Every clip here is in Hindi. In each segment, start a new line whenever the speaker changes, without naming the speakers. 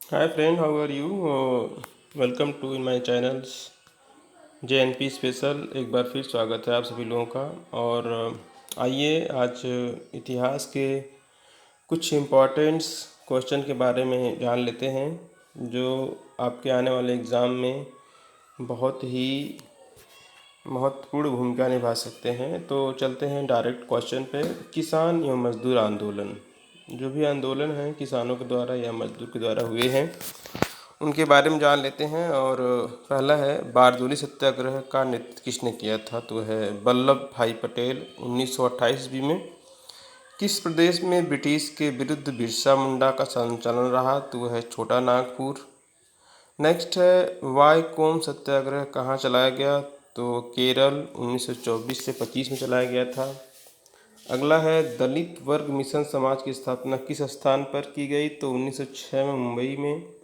Hi friend, how are you? Welcome to in my channels JNP special. एक बार फिर स्वागत है आप सभी लोगों का। और आइए आज इतिहास के कुछ इम्पोर्टेंट्स क्वेश्चन के बारे में जान लेते हैं जो आपके आने वाले एग्ज़ाम में बहुत ही महत्वपूर्ण भूमिका निभा सकते हैं। तो चलते हैं डायरेक्ट क्वेश्चन पे। किसान एवं मजदूर आंदोलन, जो भी आंदोलन हैं किसानों के द्वारा या मजदूर के द्वारा हुए हैं उनके बारे में जान लेते हैं। और पहला है बारदोली सत्याग्रह का नेतृत्व किसने किया था? तो है वल्लभ भाई पटेल। 1928 ईस्वी में। किस प्रदेश में ब्रिटिश के विरुद्ध बिरसा मुंडा का संचालन रहा? तो वह है छोटा नागपुर। नेक्स्ट है वाई कोम सत्याग्रह कहाँ चलाया गया? तो केरल 1924 से 25 में चलाया गया था। अगला है दलित वर्ग मिशन समाज की स्थापना किस स्थान पर की गई? तो 1906 में मुंबई में।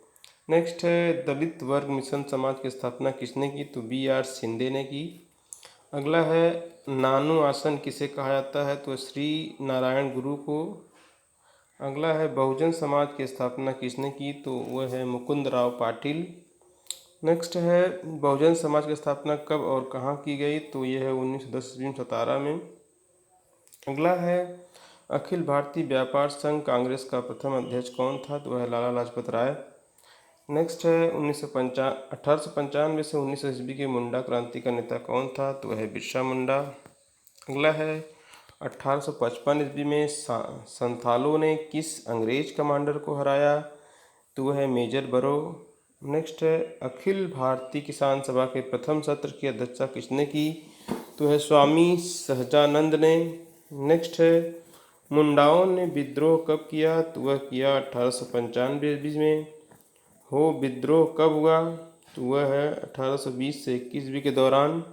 नेक्स्ट है दलित वर्ग मिशन समाज की स्थापना किसने की? तो B.R. शिंदे ने की। अगला है नानू आसन किसे कहा जाता है? तो श्री नारायण गुरु को। अगला है बहुजन समाज की स्थापना किसने की? तो वह है मुकुंद राव पाटिल। नेक्स्ट है बहुजन समाज की स्थापना कब और कहाँ की गई? तो यह है 1910 ईस्वी में सतारा में। अगला है अखिल भारतीय व्यापार संघ कांग्रेस का प्रथम अध्यक्ष कौन था? तो वह लाला लाजपत राय। नेक्स्ट है 1895 से 1900 ईस्वी के मुंडा क्रांति का नेता कौन था? तो वह है बिरसा मुंडा। अगला है 1855 ईस्वी में संथालों ने किस अंग्रेज कमांडर को हराया? तो वह है मेजर बरो। नेक्स्ट है अखिल भारतीय किसान सभा के प्रथम सत्र की अध्यक्षता किसने की? तो है स्वामी सहजानंद ने। नेक्स्ट है मुंडाओं ने विद्रोह कब किया? तो वह किया 1895 ईस्वी में। हो विद्रोह कब हुआ? तो वह है 1820 से 21 ईस्वी के दौरान।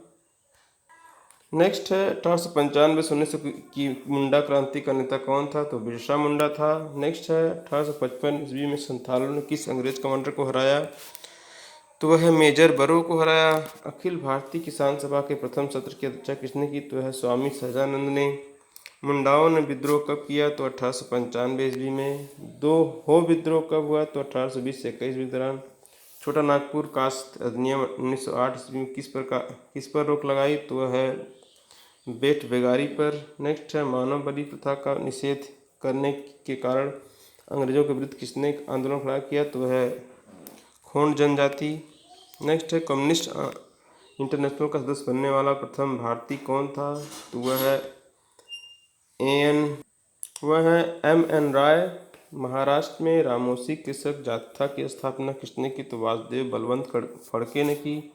नेक्स्ट है 1895 से 1900 की मुंडा क्रांति का नेता कौन था? तो बिरसा मुंडा था। नेक्स्ट है 1855 ईस्वी में संथालों ने किस अंग्रेज कमांडर को हराया? तो वह मेजर बरो को हराया। अखिल भारतीय किसान सभा के प्रथम सत्र की अध्यक्षता किसने की? तो है स्वामी सहजानंद ने। मुंडाओं ने विद्रोह कब किया? तो 1895 ईस्वी में। दो हो विद्रोह कब हुआ? तो 1820 से 21 ईस्वी के दौरान। छोटा नागपुर कास्ट अधिनियम 1908 ईस्वी में किस पर रोक लगाई? तो वह है बेट बेगारी पर। नेक्स्ट है मानव बलि प्रथा का निषेध करने के कारण अंग्रेजों के विरुद्ध किसने आंदोलन खड़ा किया? तो वह है खोंड जनजाति। नेक्स्ट है कम्युनिस्ट इंटरनेशनल का सदस्य बनने वाला प्रथम भारतीय कौन था? तो वह है M.N. राय। महाराष्ट्र में रामोसी कृषक जाथा की स्थापना किसने की? तो वासुदेव बलवंत फड़के ने की।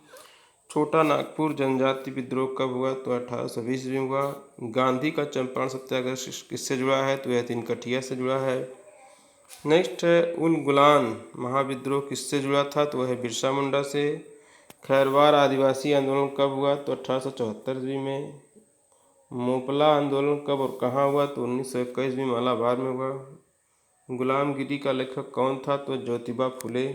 छोटा नागपुर जनजाति विद्रोह कब हुआ? तो 1820 में हुआ। गांधी का चंपारण सत्याग्रह किससे जुड़ा है? तो यह तिनकठिया से जुड़ा है। नेक्स्ट है उल गुलान महाविद्रोह किससे जुड़ा था? तो वह बिरसा मुंडा से। खैरवार आदिवासी आंदोलन कब हुआ? तो 1874 ईस्वी में। मोपला आंदोलन कब और कहाँ हुआ? तो 1921 में मालाबार में हुआ। गुलामगिरी का लेखक कौन था? तो ज्योतिबा फुले।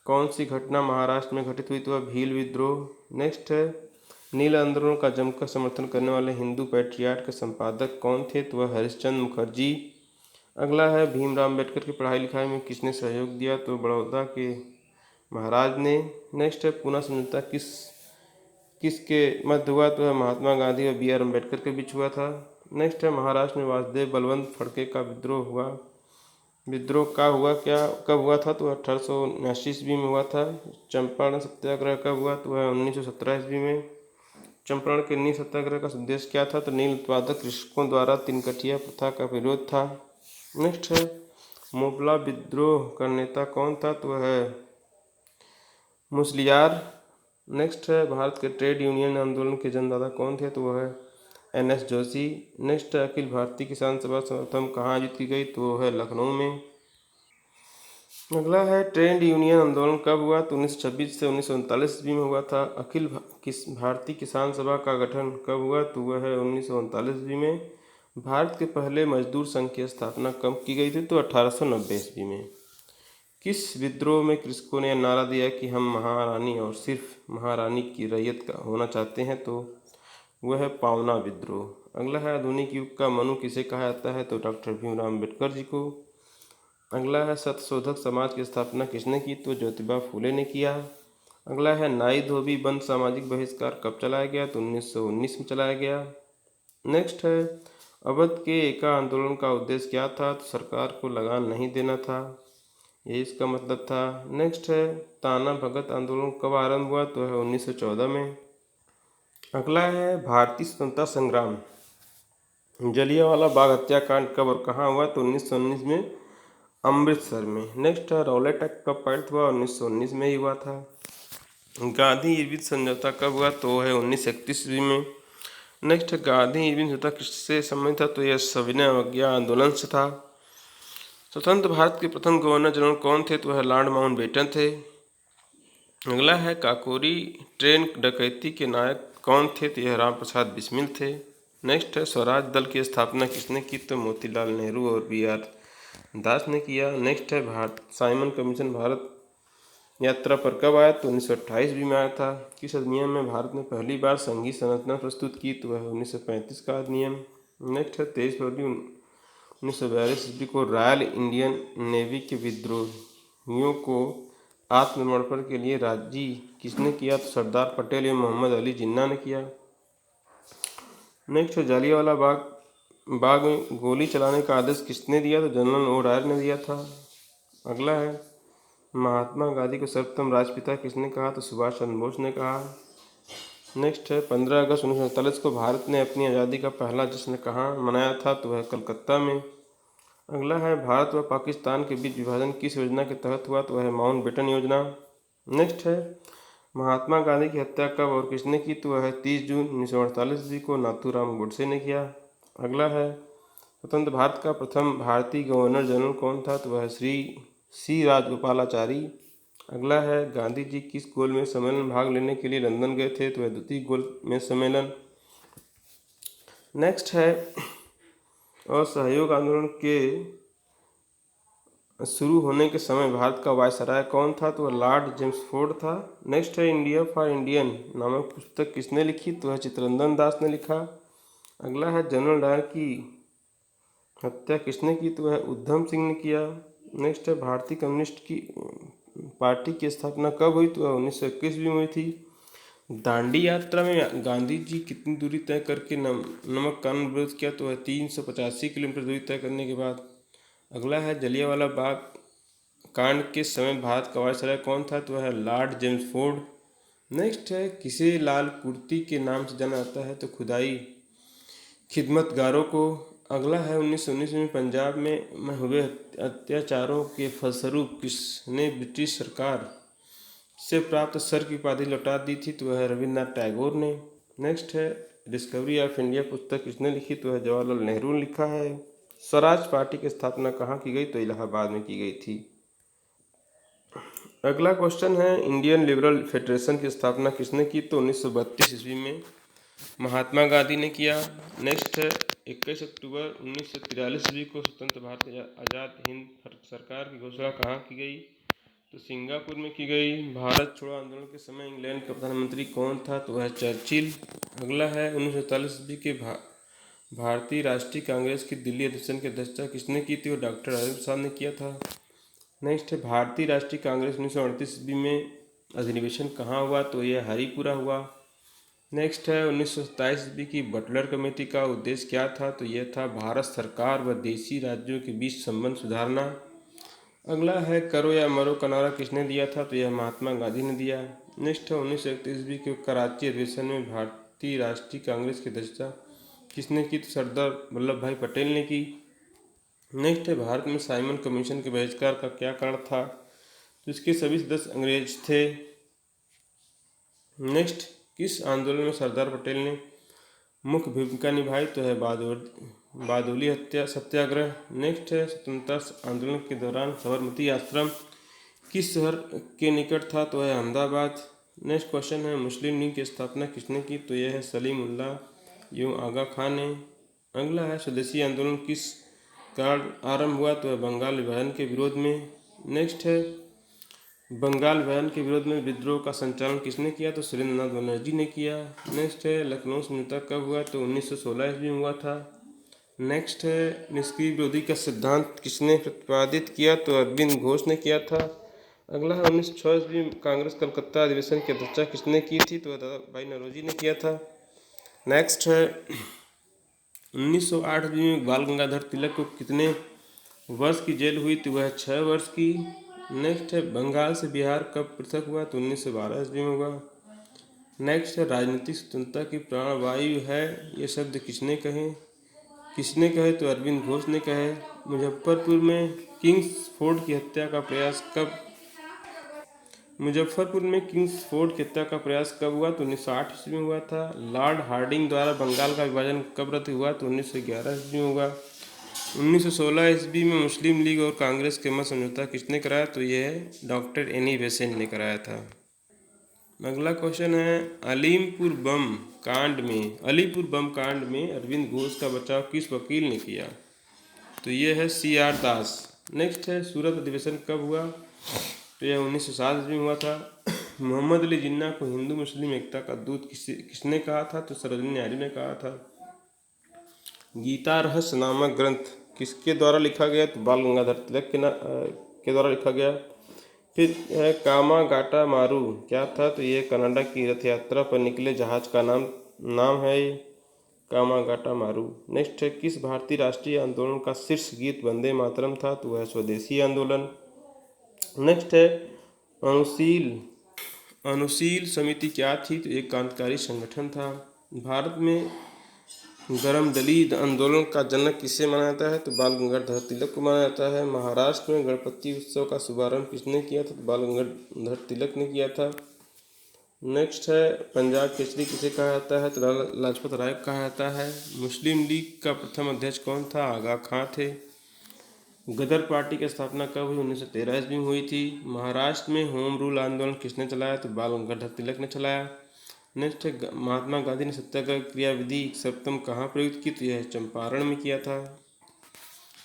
कौन सी घटना महाराष्ट्र में घटित हुई? तो वह भील विद्रोह। नेक्स्ट है नील आंदोलन का जमकर समर्थन करने वाले हिंदू पैट्रियाट के संपादक कौन थे? तो वह हरिश्चंद्र मुखर्जी। अगला है भीमराव अम्बेडकर की पढ़ाई लिखाई में किसने सहयोग दिया? तो बड़ौदा के महाराज ने। नेक्स्ट है पुनः समझौता किसके मध्य हुआ? तो है महात्मा गांधी और B.R. अम्बेडकर के बीच हुआ था। नेक्स्ट है महाराष्ट्र में वासुदेव बलवंत फड़के का विद्रोह हुआ। विद्रोह का हुआ क्या कब हुआ था? तो 1879 ईस्वी में हुआ था। चंपारण सत्याग्रह कब हुआ? तो वह 1917 ईस्वी में। चंपारण के नील सत्याग्रह का उद्देश्य क्या था? तो नील उत्पादक कृषकों द्वारा तिनकठिया प्रथा का विरोध था। नेक्स्ट है मोपला विद्रोह का नेता कौन था? तो वह है मुसलियार। नेक्स्ट है भारत के ट्रेड यूनियन आंदोलन के जन्मदाता कौन थे? तो वह है N.S. जोशी। नेक्स्ट है अखिल भारतीय किसान सभा सर्वप्रथम कहाँ आयोजित की गई? तो वह है लखनऊ में। अगला है ट्रेड यूनियन आंदोलन कब हुआ? तो 1926 से 1939 ईस्वी में हुआ था। भारतीय किसान सभा का गठन कब हुआ? तो वह है 1939 ईस्वी में। भारत के पहले मजदूर संघ की स्थापना कब की गई थी? तो 1890 ईस्वी में। किस विद्रोह में कृषकों ने नारा दिया कि हम महारानी और सिर्फ महारानी की रैयत का होना चाहते हैं? तो वह है पावना विद्रोह। अगला है आधुनिक युग का मनु किसे कहा जाता है? तो डॉक्टर भीमराव अम्बेडकर जी को। अगला है सत्यशोधक समाज की स्थापना किसने की? तो ज्योतिबा फूले ने किया। अगला है नाई धोबी बंद सामाजिक बहिष्कार कब चलाया गया? तो 1919 में चलाया गया। नेक्स्ट है अवध के एका आंदोलन का उद्देश्य क्या था? तो सरकार को लगान नहीं देना था, ये इसका मतलब था। नेक्स्ट है ताना भगत आंदोलन कब आरंभ हुआ? तो है 1914 में। अगला है भारतीय स्वतंत्रता संग्राम जलियांवाला बाग हत्याकांड कब और कहाँ हुआ? तो 1919 में अमृतसर में। नेक्स्ट है रॉलेट एक्ट कब पारित हुआ? 1919 में ही हुआ था। गांधी इरविन समझौता कब हुआ? तो है 1931 ईस्वी में। नेक्स्ट है गांधी इरविन समझौता किससे संबंधित था? तो यह सविनय अवज्ञा आंदोलन से था। स्वतंत्र भारत के प्रथम गवर्नर जनरल कौन थे? तो वह लॉर्ड माउंटबेटन थे। अगला है काकोरी ट्रेन डकैती के नायक कौन थे? तो यह राम प्रसाद बिस्मिल थे। नेक्स्ट है स्वराज दल की स्थापना किसने की? तो मोतीलाल नेहरू और BR दास ने किया। नेक्स्ट है भारत साइमन कमीशन भारत यात्रा पर कब आया? तो 1928 ईस्वी में आया था। किस अधिनियम में भारत ने पहली बार संघीय संरचना प्रस्तुत की? तो वह 1935 का अधिनियम। नेक्स्ट है 23 फरवरी 1942 ईस्वी को रॉयल इंडियन नेवी के विद्रोहियों को आत्मसमर्पण के लिए राजी किसने किया? तो सरदार पटेल एवं मोहम्मद अली जिन्ना ने किया। नेक्स्ट है जालियांवाला बाग में गोली चलाने का आदेश किसने दिया? तो जनरल ओ डायर ने दिया था। अगला है महात्मा गांधी को सर्वोत्तम राष्ट्रपिता किसने कहा? तो सुभाष चंद्र बोस ने कहा। नेक्स्ट है 15 अगस्त 1947 को भारत ने अपनी आज़ादी का पहला जश्न कहाँ मनाया था? तो वह कलकत्ता में। अगला है भारत व पाकिस्तान के बीच विभाजन किस योजना के तहत हुआ? तो वह माउंटबेटन योजना। नेक्स्ट है महात्मा गांधी की हत्या कब और किसने की? तो वह 30 जून 1948 ईस्वी को नाथूराम गोडसे ने किया। अगला है स्वतंत्र भारत का प्रथम भारतीय गवर्नर जनरल कौन था? तो वह श्री सी राजगोपालाचारी। अगला है गांधी जी किस गोल में सम्मेलन में भाग लेने के लिए लंदन गए थे? तो वह द्वितीय गोल में सम्मेलन। नेक्स्ट है असहयोग आंदोलन के शुरू होने के समय भारत का वायसराय कौन था? तो वह लॉर्ड जेम्सफोर्ड था। नेक्स्ट है इंडिया फॉर इंडियन नामक पुस्तक किसने लिखी? तो वह चित्तरंजन दास ने लिखा। अगला है जनरल डायर की हत्या किसने की? तो वह उधम सिंह ने किया। नेक्स्ट है भारतीय कम्युनिस्ट की पार्टी की स्थापना कब हुई? तो वह 1921 में हुई थी। दांडी यात्रा में गांधी जी कितनी दूरी तय करके नमक कानून विरोध किया? तो वह 385 किलोमीटर दूरी तय करने के बाद। अगला है जलियांवाला बाग कांड के समय भारत का वायसराय कौन था? तो वह लॉर्ड जेम्सफोर्ड। नेक्स्ट है किसे लाल कुर्ती के नाम से जाना जाता है? तो खुदाई खिदमतगारों को। अगला है 1919 में पंजाब में हुए अत्याचारों के फलस्वरूप किसने ब्रिटिश सरकार से प्राप्त सर की उपाधि लौटा दी थी? तो वह रविन्द्रनाथ टैगोर ने। नेक्स्ट है डिस्कवरी ऑफ इंडिया पुस्तक किसने लिखी? तो वह जवाहरलाल नेहरू ने लिखा है। स्वराज पार्टी की स्थापना कहाँ की गई? तो इलाहाबाद में की गई थी। अगला क्वेश्चन है इंडियन लिबरल फेडरेशन की स्थापना किसने की? तो 1932 ईस्वी में महात्मा गांधी ने किया। नेक्स्ट है 21 अक्टूबर 1943 ईस्वी को स्वतंत्र भारत आज़ाद हिंद सरकार की घोषणा कहाँ की गई? तो सिंगापुर में की गई। भारत छोड़ो आंदोलन के समय इंग्लैंड का प्रधानमंत्री कौन था? तो वह चर्चिल। अगला है 1947 ईस्वी के भारतीय राष्ट्रीय कांग्रेस की दिल्ली अधिवेशन की अध्यक्षता किसने की थी? और डॉक्टर राजेंद्र प्रसाद ने किया था। नेक्स्ट है भारतीय राष्ट्रीय कांग्रेस 1938 ईस्वी में अधिवेशन कहाँ हुआ? तो यह हरिपुरा हुआ। नेक्स्ट है 1927 ईस्वी की बटलर कमेटी का उद्देश्य क्या था? तो यह था भारत सरकार व देशी राज्यों के बीच संबंध सुधारना। अगला है करो या मरो का नारा किसने दिया था? तो यह महात्मा गांधी ने दिया। नेक्स्ट है 1931 ईस्वी के कराची अधिवेशन में भारतीय राष्ट्रीय कांग्रेस की अध्यक्षता किसने की? तो सरदार वल्लभ भाई पटेल ने की। नेक्स्ट है भारत में साइमन कमीशन के बहिष्कार का क्या कारण था? तो इसके सभी सदस्य अंग्रेज थे। नेक्स्ट किस आंदोलन में सरदार पटेल ने मुख्य भूमिका निभाई? तो है बारदोली हत्या सत्याग्रह। नेक्स्ट है स्वतंत्रता आंदोलन के दौरान साबरमती आश्रम किस शहर के निकट था? तो है अहमदाबाद। नेक्स्ट क्वेश्चन है मुस्लिम लीग की स्थापना किसने की? तो यह है सलीम उल्लाह एवं आगा खान ने। अगला है स्वदेशी आंदोलन किस कारण आरंभ हुआ? तो है बंगाल विभाजन के विरोध में। नेक्स्ट है बंगाल विभाजन के विरोध में विद्रोह का संचालन किसने किया? तो सुरेंद्र नाथ बनर्जी ने किया। नेक्स्ट है लखनऊ समझौता कब हुआ? तो 1916 ईस्वी में हुआ था। नेक्स्ट है निष्क्रिय विरोधी का सिद्धांत किसने प्रतिपादित किया? तो अरविंद घोष ने किया था। अगला है 1906 ईस्वी कांग्रेस कलकत्ता अधिवेशन की अध्यक्षता किसने की थी? तो दादा भाई नौरोजी ने किया था। नेक्स्ट है 1908 ईस्वी में बाल गंगाधर तिलक को कितने वर्ष की जेल हुई? तो वह 6 वर्ष की। नेक्स्ट है बंगाल से बिहार कब पृथक हुआ? तो 1912 ईस्वी में हुआ। नेक्स्ट है राजनीतिक स्वतंत्रता की प्राणवायु है, ये शब्द किसने कहे? तो अरविंद घोष ने कहे। मुजफ्फरपुर में किंग्स फोर्ड की हत्या का प्रयास कब हुआ? तो 1908 ईस्वी में हुआ था। लॉर्ड हार्डिंग द्वारा बंगाल का विभाजन कब रद्द हुआ? तो 1911 ईस्वी में हुआ। 1916 ईस्वी में मुस्लिम लीग और कांग्रेस के मध्य समझौता किसने कराया? तो यह डॉक्टर एनी बेसेंट ने कराया था। अगला क्वेश्चन है अलीपुर बम कांड में अरविंद घोष का बचाव किस वकील ने किया? तो ये है CR दास। नेक्स्ट है सूरत अधिवेशन कब हुआ? तो यह 1907 ईस्वी में हुआ था। मोहम्मद अली जिन्ना को हिंदू मुस्लिम एकता का दूत किसने कहा था? तो सरोजिनी नायडू ने कहा था। गीता रहस्य नामक ग्रंथ किसके द्वारा लिखा गया? तो बाल गंगाधर तिलक के द्वारा लिखा गया। फिर है कामागाटा मारू क्या था? तो ये कनाडा की रथ यात्रा पर निकले जहाज का नाम है ये कामागाटा मारू। नेक्स्ट है किस भारतीय राष्ट्रीय आंदोलन का शीर्ष गीत वंदे मातरम था? तो वह स्वदेशी आंदोलन। नेक्स्ट है अनुशील समिति क्या थी? तो एक क्रांतिकारी संगठन था। भारत में गरम दलित आंदोलन का जनक किसे माना जाता है? तो बाल गंगाधर तिलक को माना जाता है। महाराष्ट्र में गणपति उत्सव का शुभारंभ किसने किया था? तो बाल गंगाधर तिलक ने किया था। नेक्स्ट है पंजाब केसरी किसे कहा जाता है? तो लाला लाजपत राय को कहा जाता है। मुस्लिम लीग का प्रथम अध्यक्ष कौन था? आगा खां थे। गदर पार्टी की स्थापना कब हुई? 1913 ईस्वी में हुई थी। महाराष्ट्र में होम रूल आंदोलन किसने चलाया? तो बाल गंगाधर तिलक ने चलाया। नेक्स्ट है महात्मा गांधी ने सत्याग्रह क्रियाविधि सर्वप्रथम कहाँ प्रयुक्त की? तो यह चंपारण में किया था।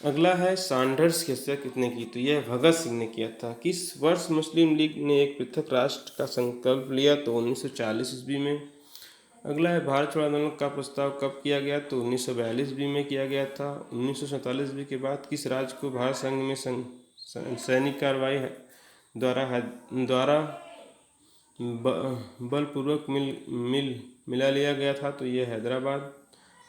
अगला है सैंडर्स की हत्या किसने की? तो यह भगत सिंह ने किया था। किस वर्ष मुस्लिम लीग ने एक पृथक राष्ट्र का संकल्प लिया? तो 1940 ईस्वी में। अगला है भारत छोड़ो आंदोलन का प्रस्ताव कब किया गया? तो 1942 ईस्वी में किया गया था। 1947 ईस्वी के बाद किस राज्य को भारत संघ में सैनिक कार्रवाई द्वारा बलपूर्वक मिला लिया गया था? तो यह हैदराबाद।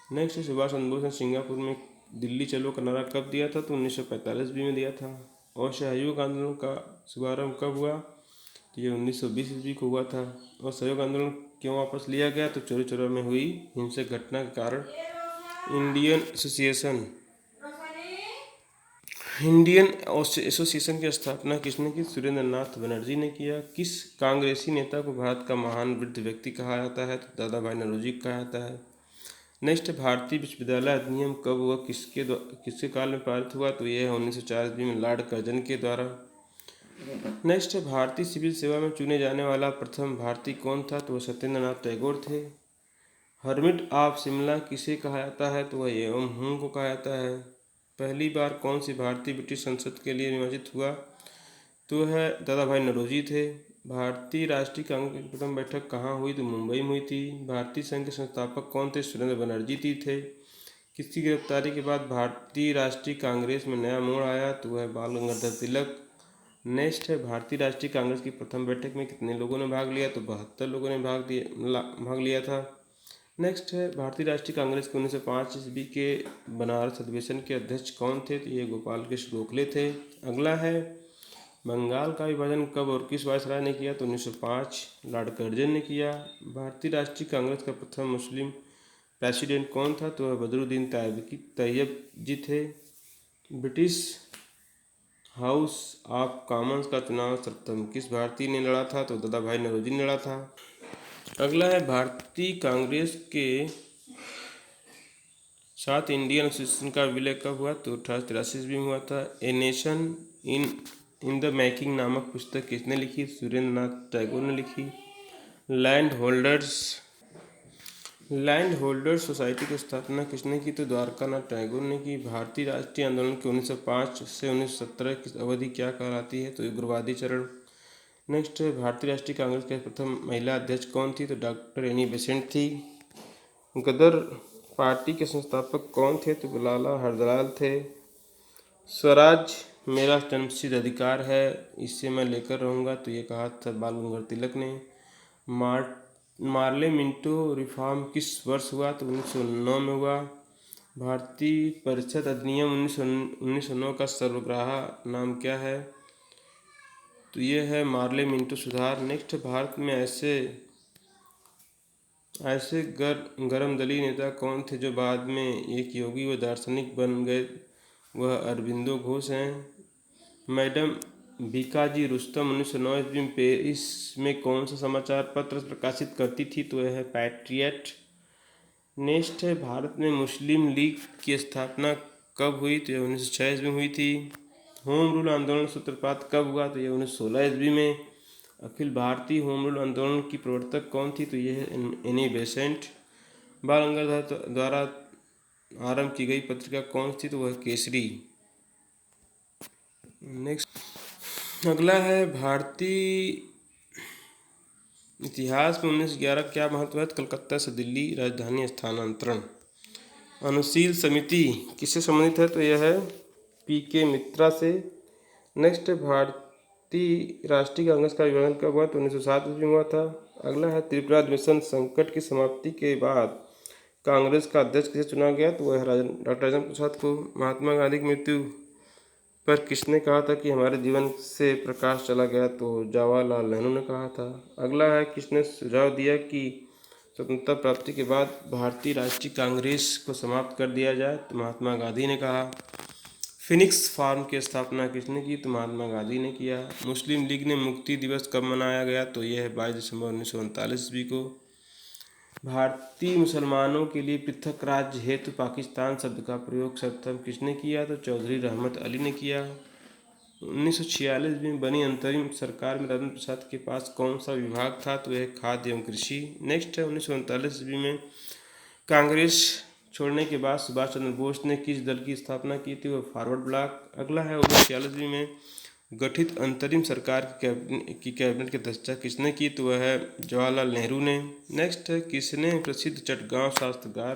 नेक्स्ट सुभाष चंद्र बोस ने सिंगापुर में दिल्ली चलो का नारा कब दिया था? तो 1945 ईस्वी में दिया था। और सहयोग आंदोलन का शुभारंभ कब हुआ? तो ये 1920 ईस्वी को हुआ था। और सहयोग आंदोलन क्यों वापस लिया गया? तो चोरी चोरा में हुई हिंसक घटना के कारण। इंडियन एसोसिएशन की स्थापना किसने की? सुरेंद्र नाथ बनर्जी ने किया। किस कांग्रेसी नेता को भारत का महान वृद्ध व्यक्ति कहा जाता है? तो दादा भाई नौरोजी को कहा जाता है। नेक्स्ट भारतीय विश्वविद्यालय अधिनियम कब हुआ? किसके काल में पारित हुआ? तो यह 1904 ईस्वी में लॉर्ड कर्जन के द्वारा। नेक्स्ट है भारतीय सिविल सेवा में चुने जाने वाला प्रथम भारतीय कौन था? तो वह सत्येंद्र नाथ टैगोर थे। हर्मिट ऑफ शिमला किसे कहा जाता है? तो वह एवं हूँ को कहा जाता है। पहली बार कौन सी भारतीय ब्रिटिश संसद के लिए निर्वाचित हुआ? तो है दादा भाई नौरोजी थे। भारतीय राष्ट्रीय कांग्रेस की प्रथम बैठक कहाँ हुई? तो मुंबई में हुई थी। भारतीय संघ के संस्थापक कौन थे? सुरेंद्र बनर्जी थे। किसकी गिरफ्तारी के बाद भारतीय राष्ट्रीय कांग्रेस में नया मोड़ आया? तो वह बाल गंगाधर तिलक। नेक्स्ट है भारतीय राष्ट्रीय कांग्रेस की प्रथम बैठक में कितने लोगों ने भाग लिया? तो 72 लोगों ने भाग लिया था। नेक्स्ट है भारतीय राष्ट्रीय कांग्रेस के 1905 ईस्वी के बनारस अधिवेशन के अध्यक्ष कौन थे? तो ये गोपाल कृष्ण गोखले थे। अगला है बंगाल का विभाजन कब और किस वायसराय ने किया? तो 1905 लॉर्ड कर्जन ने किया। भारतीय राष्ट्रीय कांग्रेस का प्रथम मुस्लिम प्रेसिडेंट कौन था? तो वह बदरुद्दीन तैयब जी थे। ब्रिटिश हाउस ऑफ कॉमन्स का चुनाव सर्वप्रथम किस भारतीय ने लड़ा था? तो दादा भाई नौरोजी ने लड़ा था। अगला है भारतीय कांग्रेस के साथ इंडियन एसोसिएशन का विलय कब हुआ? तो 1883 ईस्वी में हुआ था। A nation in the making नामक पुस्तक किसने लिखी? सुरेंद्र नाथ टैगोर ने लिखी। लैंड होल्डर्स सोसाइटी की स्थापना किसने की? तो द्वारकानाथ टैगोर ने की। भारतीय राष्ट्रीय आंदोलन के 1905 से 1917 की अवधि क्या कहलाती है? तो उग्रवादी चरण। नेक्स्ट है भारतीय राष्ट्रीय कांग्रेस के प्रथम महिला अध्यक्ष कौन थी? तो डॉक्टर एनी बेसेंट थी। गदर पार्टी के संस्थापक कौन थे? तो लाला हरदयाल थे। स्वराज मेरा जन्मसिद्ध अधिकार है, इसे मैं लेकर रहूँगा, तो ये कहा था बाल गंगाधर तिलक ने। मार्ले मिंटो रिफॉर्म किस वर्ष हुआ? तो 1909 में हुआ। भारतीय परिषद अधिनियम 1909 का सर्वग्राही नाम क्या है? तो ये है मार्ले मिंटो सुधार। नेक्स्ट, भारत में ऐसे गरमदली नेता कौन थे जो बाद में एक योगी व दार्शनिक बन गए? वह अरबिंदो घोष हैं। मैडम बीकाजी रुस्तम 1909 ईस्वी में पेरिस में कौन सा समाचार पत्र प्रकाशित करती थी? तो यह है पैट्रियट। नेक्स्ट है, भारत में मुस्लिम लीग की स्थापना कब हुई? तो यह 1906 ईस्वी में हुई थी। होम रूल आंदोलन सूत्रपात कब हुआ? तो यह 1916 ईस्वी में। अखिल भारतीय होम रूल आंदोलन की प्रवर्तक कौन थी? तो यह है एनी बेसेंट। बाल गंगाधर द्वारा आरंभ की गई पत्रिका कौन सी? तो वह केसरी। नेक्स्ट अगला है, भारतीय इतिहास में 1911 क्या महत्व है? कलकत्ता से दिल्ली राजधानी स्थानांतरण। अनुशील समिति किससे संबंधित है? तो यह है पीके मित्रा से। नेक्स्ट, भारतीय राष्ट्रीय कांग्रेस का विभाजन कब हुआ? तो 1907 ईस्वी में हुआ था। अगला है, त्रिपुरा अधिवेशन संकट की समाप्ति के बाद कांग्रेस का अध्यक्ष किसे चुना गया? तो वह डॉक्टर राजेंद्र प्रसाद को। महात्मा गांधी की मृत्यु पर किसने कहा था कि हमारे जीवन से प्रकाश चला गया? तो जवाहरलाल नेहरू ने कहा था। अगला है, किसने सुझाव दिया कि स्वतंत्रता प्राप्ति के बाद भारतीय राष्ट्रीय कांग्रेस को समाप्त कर दिया जाए? तो महात्मा गांधी ने कहा। फिनिक्स फार्म की स्थापना किसने की? तो महात्मा गांधी ने किया। मुस्लिम लीग ने मुक्ति दिवस कब मनाया गया? तो यह है 22 दिसंबर 1939 ईस्वी को। भारतीय मुसलमानों के लिए पृथक राज्य हेतु पाकिस्तान शब्द का प्रयोग सर्वप्रथम किसने किया? तो चौधरी रहमत अली ने किया। 1946 में बनी अंतरिम सरकार में राजेंद्र प्रसाद के पास कौन सा विभाग था? तो यह खाद्य एवं कृषि। नेक्स्ट है, 1939 ईस्वी में कांग्रेस छोड़ने के बाद सुभाष चंद्र बोस ने किस दल की स्थापना की थी? वह फॉरवर्ड ब्लॉक। अगला है, 1946 ईस्वी में गठित अंतरिम सरकार की कैबिनेट की अध्यक्षता किसने की? तो वह है जवाहरलाल नेहरू ने। नेक्स्ट है, किसने प्रसिद्ध चटगांव शस्त्रागार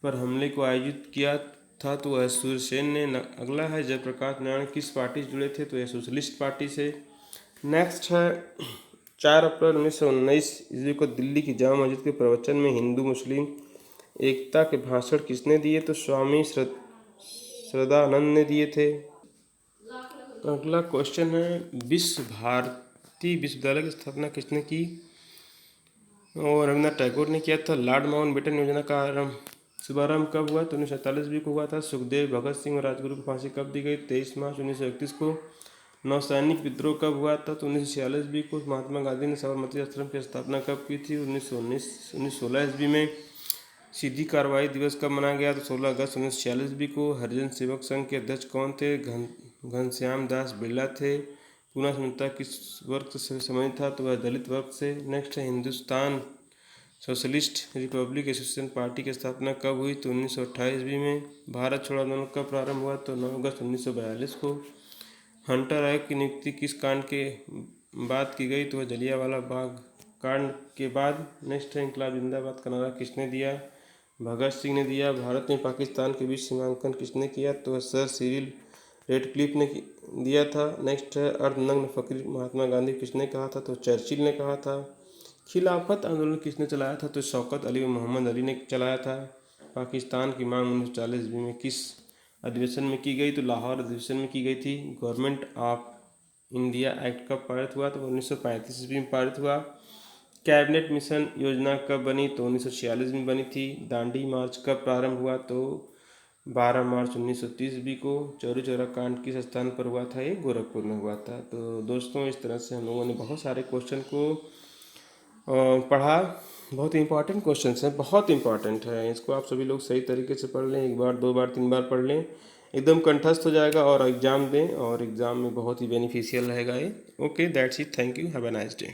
पर हमले को आयोजित किया था? तो वह सूर्यसेन ने। अगला है, जयप्रकाश नारायण किस पार्टी से जुड़े थे? तो यह सोशलिस्ट पार्टी से। नेक्स्ट है, 4 अप्रैल 1919 ईस्वी को दिल्ली की जामा मस्जिद के प्रवचन में हिंदू मुस्लिम एकता के भाषण किसने दिए? तो स्वामी श्रद्धानंद ने दिए थे। अगला क्वेश्चन है, विश्व भारती विश्वविद्यालय की स्थापना किसने की? और रविन्द्रनाथ टैगोर ने किया था। लॉर्ड माउंटबेटन योजना का शुभारंभ कब हुआ? तो 1947 भी को हुआ था। सुखदेव भगत सिंह और राजगुरु को फांसी कब दी गई? 23 मार्च 1931 को। नौसैनिक विद्रोह कब हुआ था? तो 1946 भी को। महात्मा गांधी ने साबरमती आश्रम की स्थापना कब की थी? 1916 ईस्वी में। सीधी कार्रवाई दिवस कब मनाया गया? तो 16 अगस्त 1946 ईस्वी को। हरिजन सेवक संघ के अध्यक्ष कौन थे? घनश्याम दास बिरला थे। पुनः स्वतंत्रता किस वर्ग से संबंधित था? तो वह दलित वर्ग से। नेक्स्ट है, Hindustan socialist Republic association party की स्थापना कब हुई? तो 1928 ईस्वी में। भारत छोड़ो आंदोलन कब प्रारंभ हुआ? तो 9 अगस्त 1942 को। हंटर आयोग की नियुक्ति किस कांड के बाद की गई? तो वह जलियांवाला बाग कांड के बाद। नेक्स्ट है, इंकलाब जिंदाबाद का नारा किसने दिया? भगत सिंह ने दिया। भारत में पाकिस्तान के बीच सीमांकन किसने किया? तो वह सर सिरिल रेडक्लिफ ने दिया था। नेक्स्ट है, अर्धनग्न फकीर महात्मा गांधी किसने कहा था? तो चर्चिल ने कहा था। खिलाफत आंदोलन किसने चलाया था? तो शौकत अली व मोहम्मद अली ने चलाया था। पाकिस्तान की मांग 1940 ईस्वी में किस अधिवेशन में की गई? तो लाहौर अधिवेशन में की गई थी। गवर्नमेंट ऑफ इंडिया एक्ट कब पारित हुआ? तो 1935 ईस्वी में पारित हुआ। कैबिनेट मिशन योजना कब बनी? तो 1946 में बनी थी। दांडी मार्च कब प्रारंभ हुआ? तो 12 मार्च 1930 ईस्वी को। चौरी चौरा कांड किस स्थान पर हुआ था? ये गोरखपुर में हुआ था। तो दोस्तों, इस तरह से हम लोगों ने बहुत सारे क्वेश्चन को पढ़ा। बहुत इंपॉर्टेंट क्वेश्चन हैं, बहुत इंपॉर्टेंट है। इसको आप सभी लोग सही तरीके से पढ़ लें, 1 बार 2 बार 3 बार पढ़ लें, एकदम कंठस्थ हो जाएगा और एग्ज़ाम दें, और एग्ज़ाम में बहुत ही बेनिफिशियल रहेगा ये। Okay, that's it. Thank you. Have a nice day.